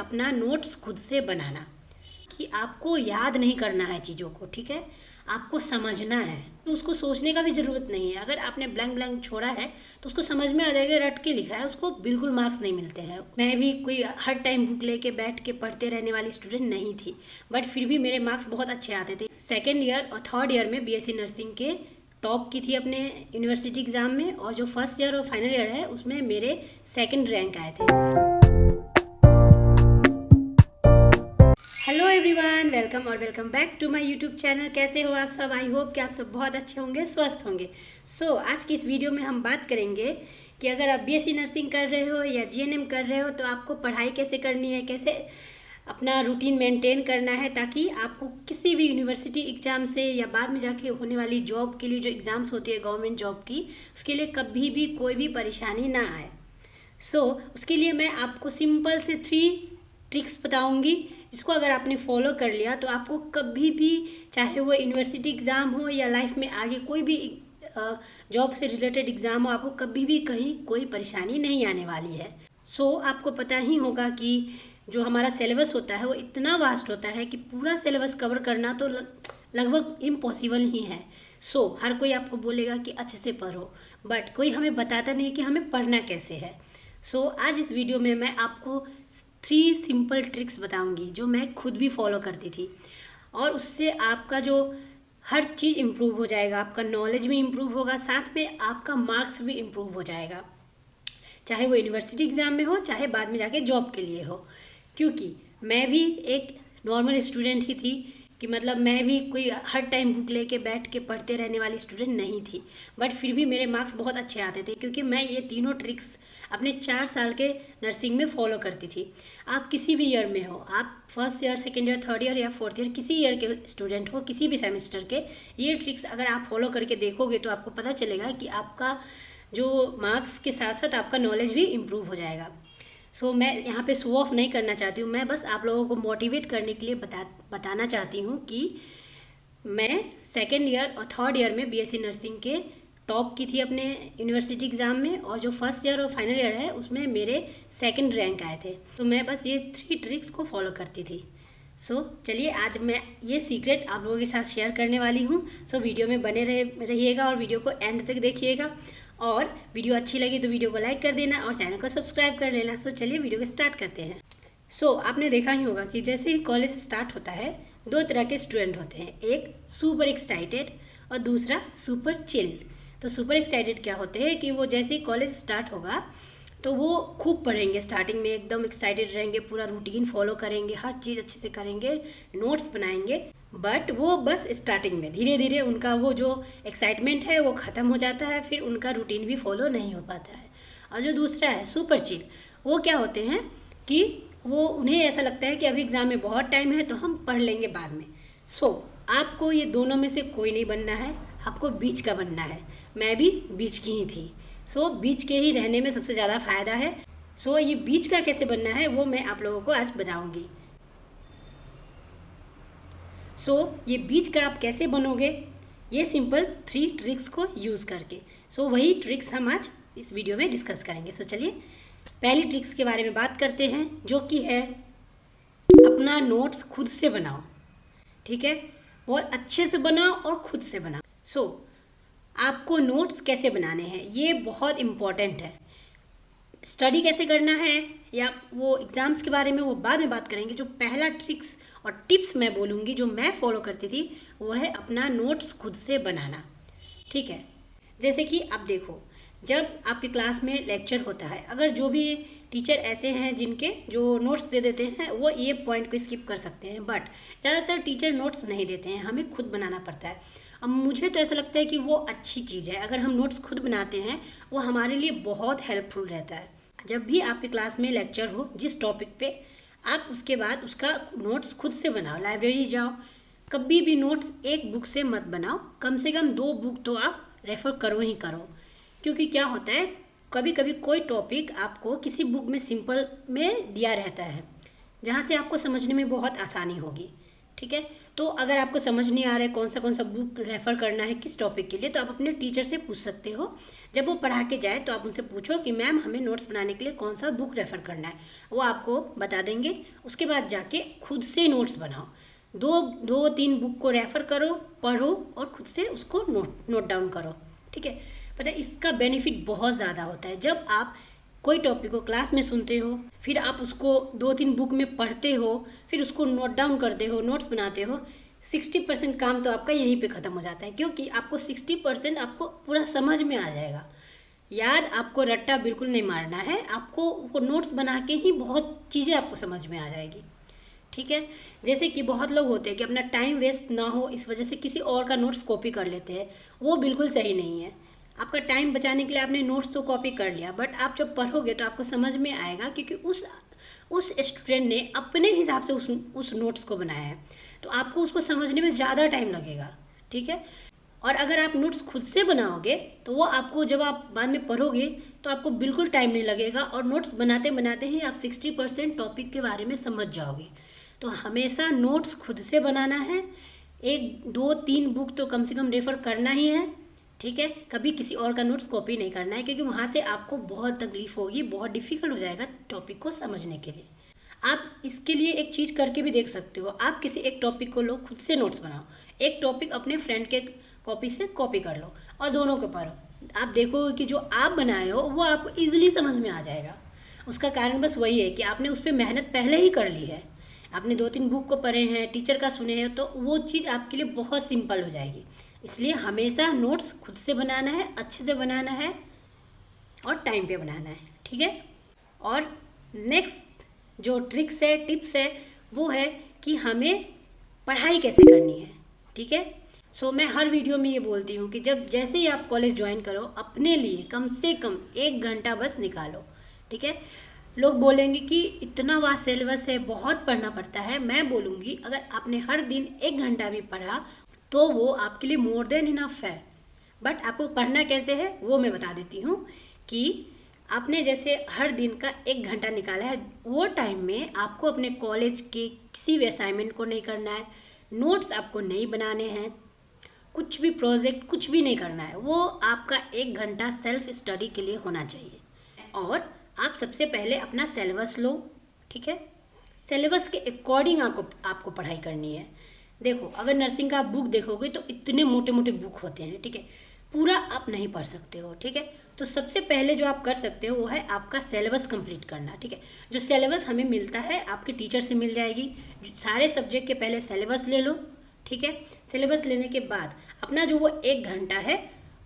अपना नोट्स खुद से बनाना। कि आपको याद नहीं करना है चीज़ों को, ठीक है, आपको समझना है। तो उसको सोचने का भी ज़रूरत नहीं है। अगर आपने ब्लैंक ब्लैंक छोड़ा है तो उसको समझ में आ जाएगा, रट के लिखा है, उसको बिल्कुल मार्क्स नहीं मिलते हैं। मैं भी कोई हर टाइम बुक लेके बैठ के पढ़ते रहने वाली स्टूडेंट नहीं थी, बट फिर भी मेरे मार्क्स बहुत अच्छे आते थे। सेकेंड ईयर और थर्ड ईयर में बीएससी नर्सिंग के टॉप की थी अपने यूनिवर्सिटी एग्ज़ाम में, और जो फर्स्ट ईयर और फाइनल ईयर है उसमें मेरे सेकेंड रैंक आए थे। हेलो एवरीवन, वेलकम और welcome back to my YouTube channel. कैसे हो आप सब? आई होप कि आप सब बहुत अच्छे होंगे, स्वस्थ होंगे। आज की इस वीडियो में हम बात करेंगे कि अगर आप बीएससी नर्सिंग कर रहे हो या जीएनएम कर रहे हो तो आपको पढ़ाई कैसे करनी है, कैसे अपना रूटीन मेंटेन करना है, ताकि आपको किसी भी यूनिवर्सिटी एग्ज़ाम से या बाद में जाके होने वाली जॉब के लिए जो एग्ज़ाम्स होती है गवर्नमेंट जॉब की, उसके लिए कभी भी कोई भी परेशानी ना आए। उसके लिए मैं आपको सिंपल से 3 ट्रिक्स बताऊंगी, जिसको अगर आपने फॉलो कर लिया तो आपको कभी भी, चाहे वो यूनिवर्सिटी एग्ज़ाम हो या लाइफ में आगे कोई भी जॉब से रिलेटेड एग्ज़ाम हो, आपको कभी भी कहीं कोई परेशानी नहीं आने वाली है। आपको पता ही होगा कि जो हमारा सिलेबस होता है वो इतना वास्ट होता है कि पूरा सिलेबस कवर करना तो लगभग इम्पॉसिबल ही है। हर कोई आपको बोलेगा कि अच्छे से पढ़ो, बट कोई हमें बताता नहीं कि हमें पढ़ना कैसे है। आज इस वीडियो में मैं आपको 3 सिंपल ट्रिक्स बताऊंगी जो मैं खुद भी फॉलो करती थी, और उससे आपका जो हर चीज़ इम्प्रूव हो जाएगा। आपका नॉलेज भी इम्प्रूव होगा, साथ में आपका मार्क्स भी इम्प्रूव हो जाएगा, चाहे वो यूनिवर्सिटी एग्ज़ाम में हो, चाहे बाद में जाके जॉब के लिए हो। क्योंकि मैं भी एक नॉर्मल स्टूडेंट ही थी, कि मतलब मैं भी कोई हर टाइम बुक लेके बैठ के पढ़ते रहने वाली स्टूडेंट नहीं थी, बट फिर भी मेरे मार्क्स बहुत अच्छे आते थे, क्योंकि मैं ये तीनों ट्रिक्स अपने 4 साल के नर्सिंग में फॉलो करती थी। आप किसी भी ईयर में हो, आप first year, second year, third year या फोर्थ ईयर, किसी ईयर के स्टूडेंट हो, किसी भी सेमेस्टर के, ये ट्रिक्स अगर आप फॉलो करके देखोगे तो आपको पता चलेगा कि आपका जो मार्क्स के साथ साथ आपका नॉलेज भी इम्प्रूव हो जाएगा। मैं यहाँ पे शो ऑफ नहीं करना चाहती हूँ, मैं बस आप लोगों को मोटिवेट करने के लिए बताना चाहती हूँ कि मैं सेकेंड ईयर और थर्ड ईयर में बीएससी नर्सिंग के टॉप की थी अपने यूनिवर्सिटी एग्ज़ाम में, और जो फर्स्ट ईयर और फाइनल ईयर है उसमें मेरे सेकेंड रैंक आए थे। मैं बस ये 3 ट्रिक्स को फॉलो करती थी। चलिए आज मैं ये सीक्रेट आप लोगों के साथ शेयर करने वाली हूँ। वीडियो में बने रहिएगा और वीडियो को एंड तक देखिएगा, और वीडियो अच्छी लगी तो वीडियो को लाइक कर देना और चैनल को सब्सक्राइब कर लेना। चलिए वीडियो को स्टार्ट करते हैं। आपने देखा ही होगा कि जैसे ही कॉलेज स्टार्ट होता है, 2 तरह के स्टूडेंट होते हैं, एक सुपर एक्साइटेड और दूसरा सुपर चिल। सुपर एक्साइटेड क्या होते हैं कि वो जैसे ही कॉलेज स्टार्ट होगा तो वो खूब पढ़ेंगे, स्टार्टिंग में एकदम एक्साइटेड रहेंगे, पूरा रूटीन फॉलो करेंगे, हर चीज़ अच्छे से करेंगे, नोट्स बनाएंगे। बट वो बस स्टार्टिंग में, धीरे धीरे उनका वो जो एक्साइटमेंट है वो ख़त्म हो जाता है, फिर उनका रूटीन भी फॉलो नहीं हो पाता है। और जो दूसरा है सुपर चिल, वो क्या होते हैं कि वो उन्हें ऐसा लगता है कि अभी एग्ज़ाम में बहुत टाइम है तो हम पढ़ लेंगे बाद में। आपको ये दोनों में से कोई नहीं बनना है, आपको बीच का बनना है। मैं भी बीच की ही थी। बीच के ही रहने में सबसे ज़्यादा फ़ायदा है। ये बीच का कैसे बनना है वो मैं आप लोगों को आज बताऊंगी। ये बीच का आप कैसे बनोगे, ये सिंपल 3 ट्रिक्स को यूज़ करके। वही ट्रिक्स हम आज इस वीडियो में डिस्कस करेंगे। चलिए पहली ट्रिक्स के बारे में बात करते हैं, जो कि है अपना नोट्स खुद से बनाओ। ठीक है, बहुत अच्छे से बनाओ और खुद से बनाओ। आपको नोट्स कैसे बनाने हैं ये बहुत इम्पॉर्टेंट है। स्टडी कैसे करना है या वो एग्ज़ाम्स के बारे में वो बाद में बात करेंगे। जो पहला ट्रिक्स और टिप्स मैं बोलूँगी जो मैं फॉलो करती थी, वो है अपना नोट्स खुद से बनाना। ठीक है, जैसे कि आप देखो, जब आपके क्लास में लेक्चर होता है, अगर जो भी टीचर ऐसे हैं जिनके जो नोट्स दे देते हैं वो ये पॉइंट को स्किप कर सकते हैं, बट ज़्यादातर टीचर नोट्स नहीं देते हैं, हमें खुद बनाना पड़ता है। अब मुझे तो ऐसा लगता है कि वो अच्छी चीज़ है, अगर हम नोट्स खुद बनाते हैं वो हमारे लिए बहुत हेल्पफुल रहता है। जब भी आपके क्लास में लेक्चर हो जिस टॉपिक पे, आप उसके बाद उसका नोट्स खुद से बनाओ। लाइब्रेरी जाओ, कभी भी नोट्स एक बुक से मत बनाओ, कम से कम 2 बुक तो आप रेफ़र करो ही करो। क्योंकि क्या होता है, कभी कभी कोई टॉपिक आपको किसी बुक में सिंपल में दिया रहता है, जहाँ से आपको समझने में बहुत आसानी होगी। ठीक है। तो अगर आपको समझ नहीं आ रहा है कौन सा बुक रेफ़र करना है किस टॉपिक के लिए, तो आप अपने टीचर से पूछ सकते हो। जब वो पढ़ा के जाए तो आप उनसे पूछो कि मैम हमें नोट्स बनाने के लिए कौन सा बुक रेफ़र करना है, वो आपको बता देंगे। उसके बाद जाके खुद से नोट्स बनाओ, दो तीन बुक को रेफ़र करो, पढ़ो और खुद से उसको नोट डाउन करो, ठीक है। पता है इसका बेनिफिट बहुत ज़्यादा होता है। जब आप कोई टॉपिक को क्लास में सुनते हो, फिर आप उसको 2-3 बुक में पढ़ते हो, फिर उसको नोट डाउन करते हो, नोट्स बनाते हो, 60% काम तो आपका यहीं पे ख़त्म हो जाता है, क्योंकि आपको 60% आपको पूरा समझ में आ जाएगा। याद आपको रट्टा बिल्कुल नहीं मारना है, आपको वो नोट्स बना के ही बहुत चीज़ें आपको समझ में आ जाएगी, ठीक है। जैसे कि बहुत लोग होते हैं कि अपना टाइम वेस्ट ना हो इस वजह से किसी और का नोट्स कॉपी कर लेते हैं, वो बिल्कुल सही नहीं है। आपका टाइम बचाने के लिए आपने नोट्स तो कॉपी कर लिया, बट आप जब पढ़ोगे तो आपको समझ में आएगा, क्योंकि उस स्टूडेंट ने अपने हिसाब से उस नोट्स को बनाया है, तो आपको उसको समझने में ज़्यादा टाइम लगेगा, ठीक है। और अगर आप नोट्स खुद से बनाओगे तो वो आपको जब आप बाद में पढ़ोगे तो आपको बिल्कुल टाइम नहीं लगेगा, और नोट्स बनाते बनाते ही आप 60% टॉपिक के बारे में समझ जाओगे। तो हमेशा नोट्स खुद से बनाना है, 1-2-3 बुक तो कम से कम रेफ़र करना ही है, ठीक है। कभी किसी और का नोट्स कॉपी नहीं करना है, क्योंकि वहाँ से आपको बहुत तकलीफ होगी, बहुत डिफ़िकल्ट हो जाएगा टॉपिक को समझने के लिए। आप इसके लिए एक चीज़ करके भी देख सकते हो, आप किसी एक टॉपिक को लो, खुद से नोट्स बनाओ, एक टॉपिक अपने फ्रेंड के कॉपी से कॉपी कर लो और दोनों को पढ़ो। आप देखोगे कि जो आप बनाए हो वो आपको ईजिली समझ में आ जाएगा। उसका कारण बस वही है कि आपने उस पर मेहनत पहले ही कर ली है, आपने 2-3 बुक को पढ़े हैं, टीचर का सुने हैं, तो वो चीज़ आपके लिए बहुत सिंपल हो जाएगी। इसलिए हमेशा नोट्स खुद से बनाना है, अच्छे से बनाना है और टाइम पे बनाना है, ठीक है। और नेक्स्ट जो ट्रिक्स है, टिप्स है, वो है कि हमें पढ़ाई कैसे करनी है, ठीक है। सो मैं हर वीडियो में ये बोलती हूँ कि जैसे ही आप कॉलेज ज्वाइन करो, अपने लिए कम से कम 1 घंटा बस निकालो, ठीक है। लोग बोलेंगे कि इतना वास्ट सिलेबस है, बहुत पढ़ना पड़ता है। मैं बोलूँगी अगर आपने हर दिन 1 घंटा भी पढ़ा तो वो आपके लिए मोर देन इनफ है। बट आपको पढ़ना कैसे है वो मैं बता देती हूँ कि आपने जैसे हर दिन का 1 घंटा निकाला है, वो टाइम में आपको अपने कॉलेज के किसी भी असाइनमेंट को नहीं करना है, नोट्स आपको नहीं बनाने हैं, कुछ भी प्रोजेक्ट कुछ भी नहीं करना है। वो आपका 1 घंटा सेल्फ स्टडी के लिए होना चाहिए। और आप सबसे पहले अपना सिलेबस लो, ठीक है। सिलेबस के अकॉर्डिंग आपको पढ़ाई करनी है। देखो, अगर नर्सिंग का आप बुक देखोगे तो इतने मोटे मोटे बुक होते हैं, ठीक है, पूरा आप नहीं पढ़ सकते हो, ठीक है। तो सबसे पहले जो आप कर सकते हो वो है आपका सिलेबस कंप्लीट करना, ठीक है। जो सिलेबस हमें मिलता है आपके टीचर से मिल जाएगी। सारे सब्जेक्ट के पहले सिलेबस ले लो, ठीक है। सिलेबस लेने के बाद अपना जो वो 1 घंटा है,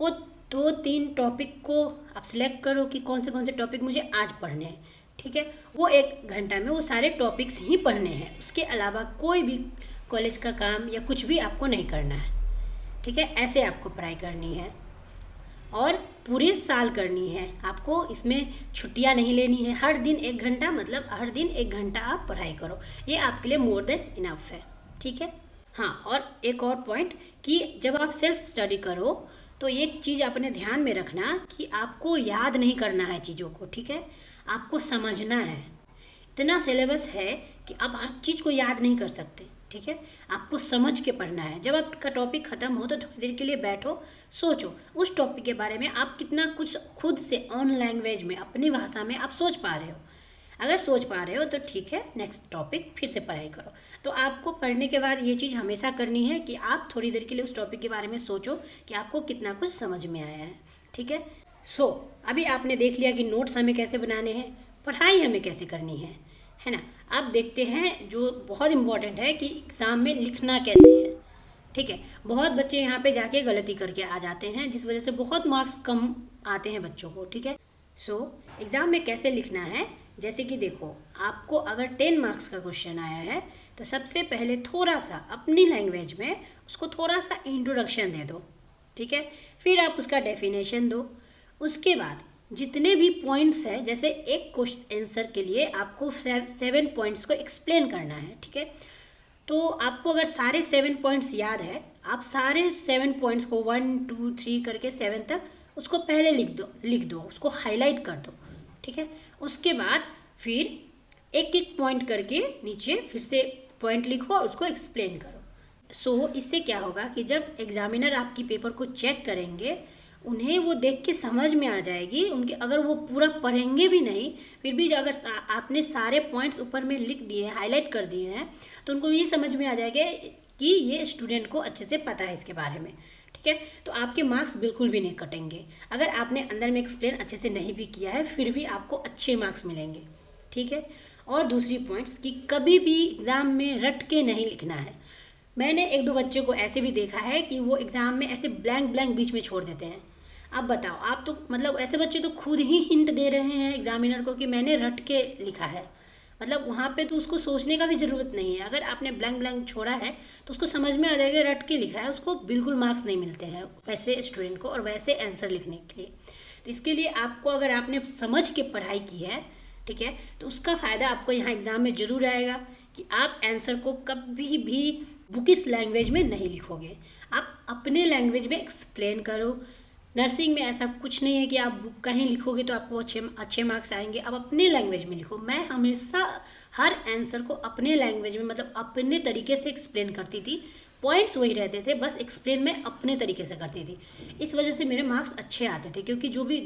वो 2-3 टॉपिक को आप सिलेक्ट करो कि कौन से टॉपिक मुझे आज पढ़ने हैं, ठीक है। वो 1 घंटा में वो सारे टॉपिक्स ही पढ़ने हैं, उसके अलावा कोई भी कॉलेज का काम या कुछ भी आपको नहीं करना है, ठीक है। ऐसे आपको पढ़ाई करनी है और पूरे साल करनी है। आपको इसमें छुट्टियां नहीं लेनी है। हर दिन 1 घंटा, मतलब हर दिन 1 घंटा आप पढ़ाई करो, ये आपके लिए मोर देन इनफ है, ठीक है। हाँ, और एक और पॉइंट कि जब आप सेल्फ स्टडी करो तो एक चीज़ आपने ध्यान में रखना कि आपको याद नहीं करना है चीज़ों को, ठीक है, आपको समझना है। इतना सिलेबस है कि आप हर चीज़ को याद नहीं कर सकते, ठीक है। आपको समझ के पढ़ना है। जब आपका टॉपिक ख़त्म हो तो थोड़ी देर के लिए बैठो, सोचो उस टॉपिक के बारे में, आप कितना कुछ खुद से ऑन लैंग्वेज में अपनी भाषा में आप सोच पा रहे हो। अगर सोच पा रहे हो तो ठीक है, नेक्स्ट टॉपिक फिर से पढ़ाई करो। तो आपको पढ़ने के बाद ये चीज़ हमेशा करनी है कि आप थोड़ी देर के लिए उस टॉपिक के बारे में सोचो कि आपको कितना कुछ समझ में आया है, ठीक है। सो अभी आपने देख लिया कि नोट्स हमें कैसे बनाने हैं, पढ़ाई हमें कैसे करनी है ना। अब देखते हैं जो बहुत इम्पॉर्टेंट है कि एग्ज़ाम में लिखना कैसे है, ठीक है। बहुत बच्चे यहाँ पे जाके गलती करके आ जाते हैं, जिस वजह से बहुत मार्क्स कम आते हैं बच्चों को, ठीक है। सो एग्ज़ाम में कैसे लिखना है, जैसे कि देखो, आपको अगर 10 मार्क्स का क्वेश्चन आया है तो सबसे पहले थोड़ा सा अपनी लैंग्वेज में उसको थोड़ा सा इंट्रोडक्शन दे दो, ठीक है। फिर आप उसका डेफिनेशन दो। उसके बाद जितने भी पॉइंट्स हैं, जैसे एक क्वेश्चन आंसर के लिए आपको 7 पॉइंट्स को एक्सप्लेन करना है, ठीक है। तो आपको अगर सारे 7 पॉइंट्स याद है, आप सारे 7 पॉइंट्स को 1 2 3 करके 7 तक उसको पहले लिख दो, उसको हाईलाइट कर दो, ठीक है। उसके बाद फिर एक एक पॉइंट करके नीचे फिर से पॉइंट लिखो और उसको एक्सप्लेन करो। सो इससे क्या होगा कि जब एग्जामिनर आपकी पेपर को चेक करेंगे, उन्हें वो देख के समझ में आ जाएगी। उनके अगर वो पूरा पढ़ेंगे भी नहीं, फिर भी अगर आपने सारे पॉइंट्स ऊपर में लिख दिए हैं, हाईलाइट कर दिए हैं, तो उनको ये समझ में आ जाएगा कि ये स्टूडेंट को अच्छे से पता है इसके बारे में। ठीक है, तो आपके मार्क्स बिल्कुल भी नहीं कटेंगे। अगर आपने अंदर में एक्सप्लेन अच्छे से नहीं भी किया है, फिर भी आपको अच्छे मार्क्स मिलेंगे। ठीक है, और दूसरी पॉइंट्स कि कभी भी एग्ज़ाम में रट के नहीं लिखना है। मैंने एक दो बच्चों को ऐसे भी देखा है कि वो एग्ज़ाम में ऐसे ब्लैंक ब्लैंक बीच में छोड़ देते हैं। अब बताओ, आप तो मतलब ऐसे बच्चे तो खुद ही हिंट दे रहे हैं एग्जामिनर को कि मैंने रट के लिखा है। मतलब वहाँ पे तो उसको सोचने का भी ज़रूरत नहीं है। अगर आपने ब्लैंक ब्लैंक छोड़ा है तो उसको समझ में आ जाएगा रट के लिखा है, उसको बिल्कुल मार्क्स नहीं मिलते हैं वैसे स्टूडेंट को और वैसे आंसर लिखने के लिए। तो इसके लिए आपको, अगर आपने समझ के पढ़ाई की है, ठीक है, तो उसका फ़ायदा आपको यहाँ एग्ज़ाम में ज़रूर आएगा कि आप आंसर को कभी भी बुकिश लैंग्वेज में नहीं लिखोगे, आप अपने लैंग्वेज में एक्सप्लेन करो। नर्सिंग में ऐसा कुछ नहीं है कि आप बुक कहीं लिखोगे तो आपको अच्छे मार्क्स आएंगे। आप अपने लैंग्वेज में लिखो। मैं हमेशा हर आंसर को अपने लैंग्वेज में, मतलब अपने तरीके से एक्सप्लेन करती थी। पॉइंट्स वही रहते थे, बस एक्सप्लेन मैं अपने तरीके से करती थी। इस वजह से मेरे मार्क्स अच्छे आते थे, क्योंकि जो भी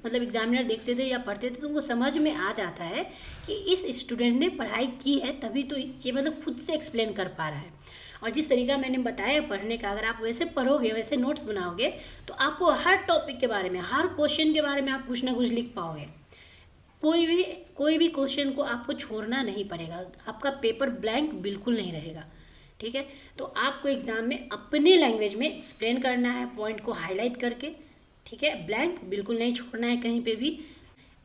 मतलब एग्जामिनर देखते थे या पढ़ते थे तो उनको समझ में आ जाता है कि इस स्टूडेंट ने पढ़ाई की है, तभी तो ये मतलब खुद से एक्सप्लेन कर पा रहा है। और जिस तरीका मैंने बताया पढ़ने का, अगर आप वैसे पढ़ोगे, वैसे नोट्स बनाओगे, तो आपको हर टॉपिक के बारे में, हर क्वेश्चन के बारे में आप कुछ ना कुछ लिख पाओगे। कोई भी क्वेश्चन को आपको छोड़ना नहीं पड़ेगा। आपका पेपर ब्लैंक बिल्कुल नहीं रहेगा। ठीक है, तो आपको एग्ज़ाम में अपने लैंग्वेज में एक्सप्लेन करना है, पॉइंट को हाईलाइट करके। ठीक है, ब्लैंक बिल्कुल नहीं छोड़ना है कहीं पे भी।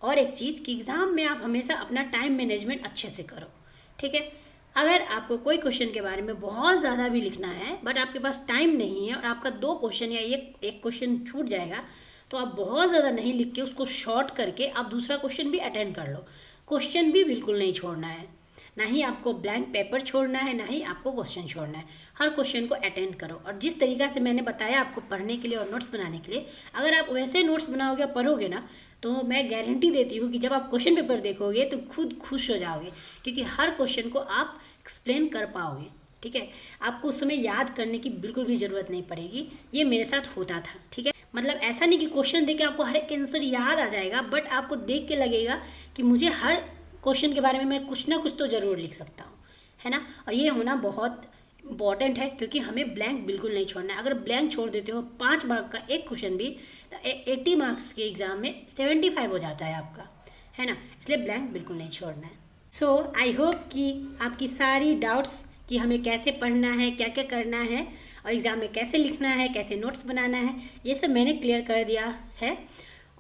और एक चीज़ कि एग्ज़ाम में आप हमेशा अपना टाइम मैनेजमेंट अच्छे से करो। ठीक है, अगर आपको कोई क्वेश्चन के बारे में बहुत ज़्यादा भी लिखना है, बट आपके पास टाइम नहीं है और आपका 2 क्वेश्चन या एक क्वेश्चन छूट जाएगा, तो आप बहुत ज़्यादा नहीं लिख के उसको शॉर्ट करके आप दूसरा क्वेश्चन भी अटेंड कर लो। क्वेश्चन भी बिल्कुल नहीं छोड़ना है, ना ही आपको ब्लैंक पेपर छोड़ना है, ना ही आपको क्वेश्चन छोड़ना है। हर क्वेश्चन को अटेंड करो। और जिस तरीका से मैंने बताया आपको पढ़ने के लिए और नोट्स बनाने के लिए, अगर आप वैसे नोट्स बनाओगे, पढ़ोगे ना, तो मैं गारंटी देती हूँ कि जब आप क्वेश्चन पेपर देखोगे तो खुद खुश हो जाओगे, क्योंकि हर क्वेश्चन को आप एक्सप्लेन कर पाओगे। ठीक है, आपको उस समय याद करने की बिल्कुल भी ज़रूरत नहीं पड़ेगी। ये मेरे साथ होता था। ठीक है, मतलब ऐसा नहीं कि क्वेश्चन देख के आपको हर एक आंसर याद आ जाएगा, बट आपको देख के लगेगा कि मुझे हर क्वेश्चन के बारे में मैं कुछ ना कुछ तो ज़रूर लिख सकता हूँ, है ना। और ये होना बहुत इंपॉर्टेंट है, क्योंकि हमें ब्लैंक बिल्कुल नहीं छोड़ना है। अगर ब्लैंक छोड़ देते हो 5 मार्क का एक क्वेश्चन भी, तो 80 मार्क्स के एग्ज़ाम में 75 हो जाता है आपका, है ना। इसलिए ब्लैंक बिल्कुल नहीं छोड़ना है। सो आई होप कि आपकी सारी डाउट्स कि हमें कैसे पढ़ना है, क्या क्या करना है और एग्ज़ाम में कैसे लिखना है, कैसे नोट्स बनाना है, ये सब मैंने क्लियर कर दिया है।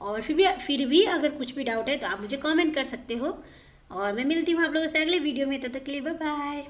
और फिर भी अगर कुछ भी डाउट है तो आप मुझे कमेंट कर सकते हो। और मैं मिलती हूँ आप लोगों से अगले वीडियो में। तब तक के लिए बाय बाय।